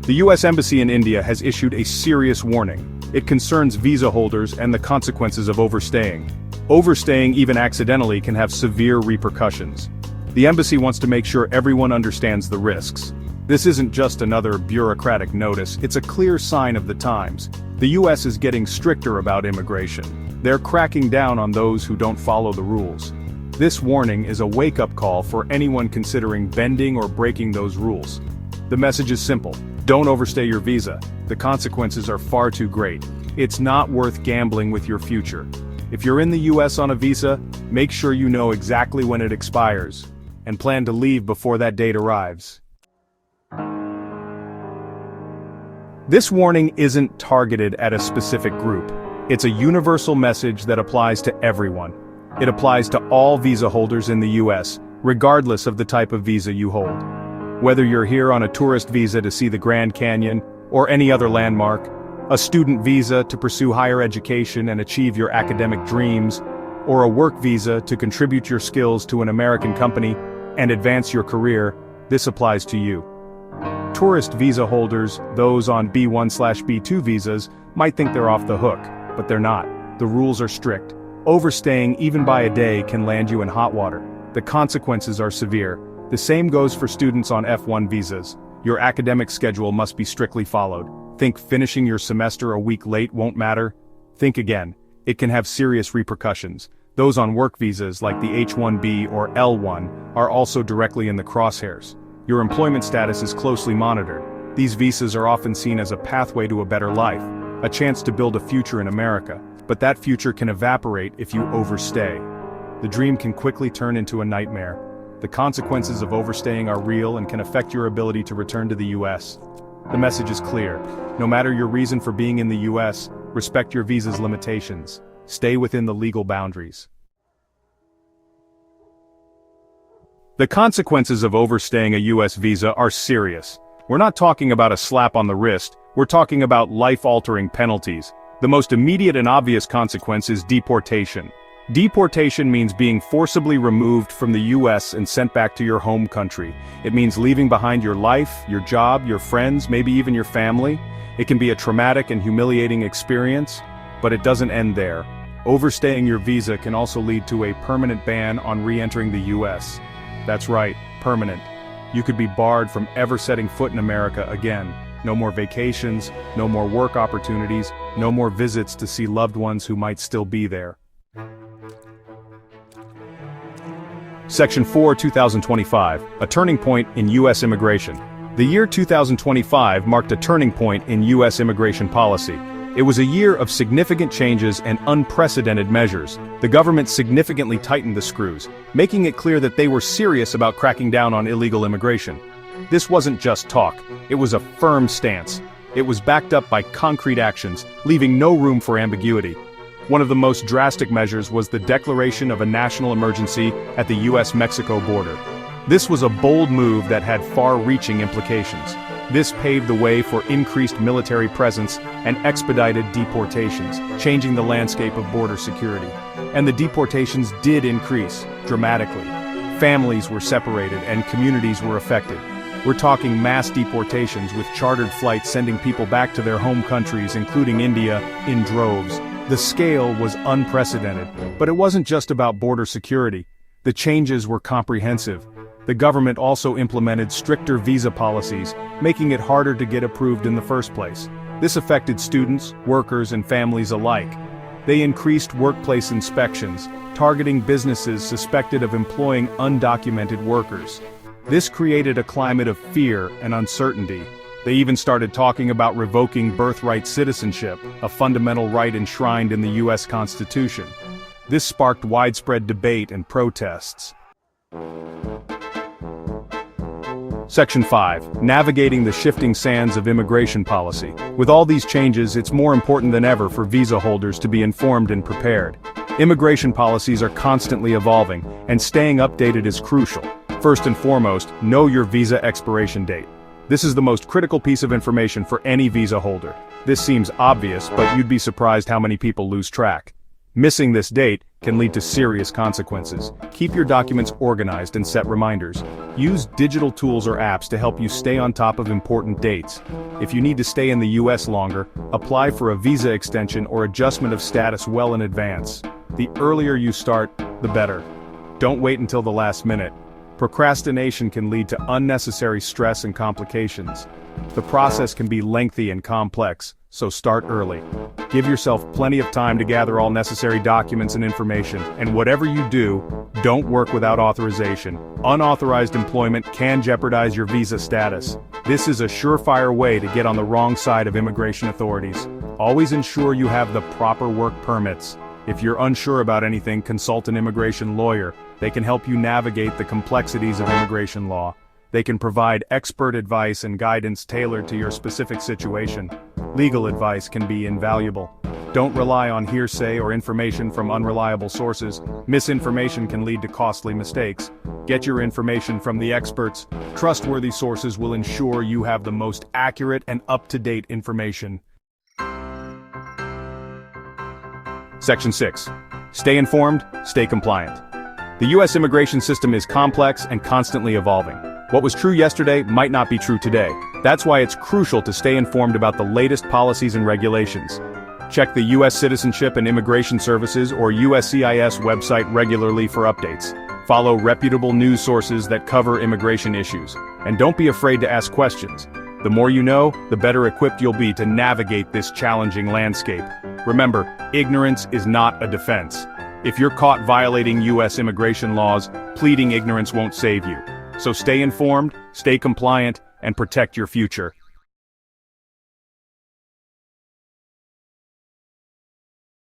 The US Embassy in India has issued a serious warning. It concerns visa holders and the consequences of overstaying. Overstaying, even accidentally, can have severe repercussions. The embassy wants to make sure everyone understands the risks. This isn't just another bureaucratic notice, it's a clear sign of the times. The US is getting stricter about immigration. They're cracking down on those who don't follow the rules. This warning is a wake-up call for anyone considering bending or breaking those rules. The message is simple: don't overstay your visa. The consequences are far too great. It's not worth gambling with your future. If you're in the US on a visa, make sure you know exactly when it expires, and plan to leave before that date arrives. This warning isn't targeted at a specific group. It's a universal message that applies to everyone. It applies to all visa holders in the US, regardless of the type of visa you hold. Whether you're here on a tourist visa to see the Grand Canyon, or any other landmark, a student visa to pursue higher education and achieve your academic dreams, or a work visa to contribute your skills to an American company and advance your career, this applies to you. Tourist visa holders, those on B1/B2 visas, might think they're off the hook, but they're not. The rules are strict. Overstaying even by a day can land you in hot water. The consequences are severe. The same goes for students on F1 visas. Your academic schedule must be strictly followed. Think finishing your semester a week late won't matter? Think again. It can have serious repercussions. Those on work visas like the H-1B or L-1 are also directly in the crosshairs. Your employment status is closely monitored. These visas are often seen as a pathway to a better life, a chance to build a future in America, but that future can evaporate if you overstay. The dream can quickly turn into a nightmare. The consequences of overstaying are real and can affect your ability to return to the US. The message is clear. No matter your reason for being in the US, respect your visa's limitations. Stay within the legal boundaries. The consequences of overstaying a US visa are serious. We're not talking about a slap on the wrist, we're talking about life-altering penalties. The most immediate and obvious consequence is deportation. Deportation means being forcibly removed from the US and sent back to your home country. It means leaving behind your life, your job, your friends, maybe even your family. It can be a traumatic and humiliating experience, but it doesn't end there. Overstaying your visa can also lead to a permanent ban on re-entering the US. That's right, permanent. You could be barred from ever setting foot in America again. No more vacations, no more work opportunities, no more visits to see loved ones who might still be there. Section 4, 2025, a turning point in U.S. immigration. The year 2025 marked a turning point in U.S. immigration policy. It was a year of significant changes and unprecedented measures. The government significantly tightened the screws, making it clear that they were serious about cracking down on illegal immigration. This wasn't just talk, it was a firm stance. It was backed up by concrete actions, leaving no room for ambiguity. One of the most drastic measures was the declaration of a national emergency at the US-Mexico border. This was a bold move that had far-reaching implications. This paved the way for increased military presence and expedited deportations, changing the landscape of border security. And the deportations did increase, dramatically. Families were separated and communities were affected. We're talking mass deportations with chartered flights sending people back to their home countries, including India, in droves. The scale was unprecedented, but it wasn't just about border security. The changes were comprehensive. The government also implemented stricter visa policies, making it harder to get approved in the first place. This affected students, workers, and families alike. They increased workplace inspections, targeting businesses suspected of employing undocumented workers. This created a climate of fear and uncertainty. They even started talking about revoking birthright citizenship, a fundamental right enshrined in the U.S. Constitution. This sparked widespread debate and protests. Section 5. Navigating the shifting sands of immigration policy. With all these changes, it's more important than ever for visa holders to be informed and prepared. Immigration policies are constantly evolving, and staying updated is crucial. First and foremost, know your visa expiration date. This is the most critical piece of information for any visa holder. This seems obvious, but you'd be surprised how many people lose track. Missing this date can lead to serious consequences. Keep your documents organized and set reminders. Use digital tools or apps to help you stay on top of important dates. If you need to stay in the US longer, apply for a visa extension or adjustment of status well in advance. The earlier you start, the better. Don't wait until the last minute. Procrastination can lead to unnecessary stress and complications. The process can be lengthy and complex, so start early. Give yourself plenty of time to gather all necessary documents and information, and whatever you do, don't work without authorization. Unauthorized employment can jeopardize your visa status. This is a surefire way to get on the wrong side of immigration authorities. Always ensure you have the proper work permits. If you're unsure about anything, consult an immigration lawyer. They can help you navigate the complexities of immigration law. They can provide expert advice and guidance tailored to your specific situation. Legal advice can be invaluable. Don't rely on hearsay or information from unreliable sources. Misinformation can lead to costly mistakes. Get your information from the experts. Trustworthy sources will ensure you have the most accurate and up-to-date information. Section 6. Stay informed, stay compliant. The U.S. immigration system is complex and constantly evolving. What was true yesterday might not be true today. That's why it's crucial to stay informed about the latest policies and regulations. Check the U.S. Citizenship and Immigration Services or USCIS website regularly for updates. Follow reputable news sources that cover immigration issues. And don't be afraid to ask questions. The more you know, the better equipped you'll be to navigate this challenging landscape. Remember, ignorance is not a defense. If you're caught violating U.S. immigration laws, pleading ignorance won't save you. So stay informed, stay compliant, and protect your future.